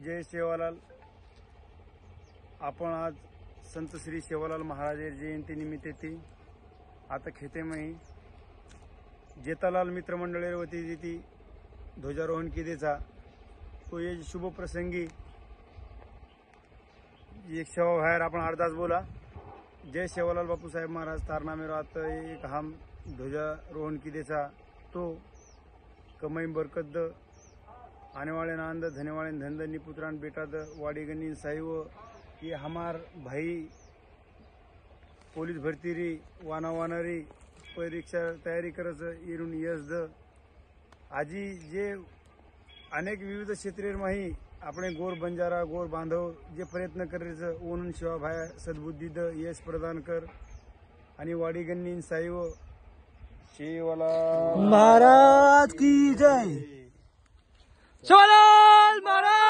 जय सेवालाल. आपण आज संत श्री सेवालाल महाराज जयंती निमित्त ती आता खेतेमही जेतालाल मित्रमंडळी वती ती ध्वजारोहण केलेचा तो ये शुभ प्रसंगी एक सेवा बाहेर आपण अर्धाच बोला. जय सेवालाल बापू साहेब महाराज तारनामे रात एक हम ध्वजारोहण केलेचा तो कमाई बरकत आने वाले नांद धने वाले धनधनी पुत्रान बेटा द वाड़ी गनी साहिव ये हमार भाई पोलीस भरती री वानावानरी परीक्षा तयारी करत इरून यश द आजी जे अनेक विविध क्षेत्रांमध्ये अपने गोर बंजारा गोर बांधव जे प्रयत्न करायचं ओनून शिवा भाया सद्बुद्धी द यश प्रदान कर आणि वाडी गन्नी साहिव शेवाला महाराज की जय. सेवालाल महाराज.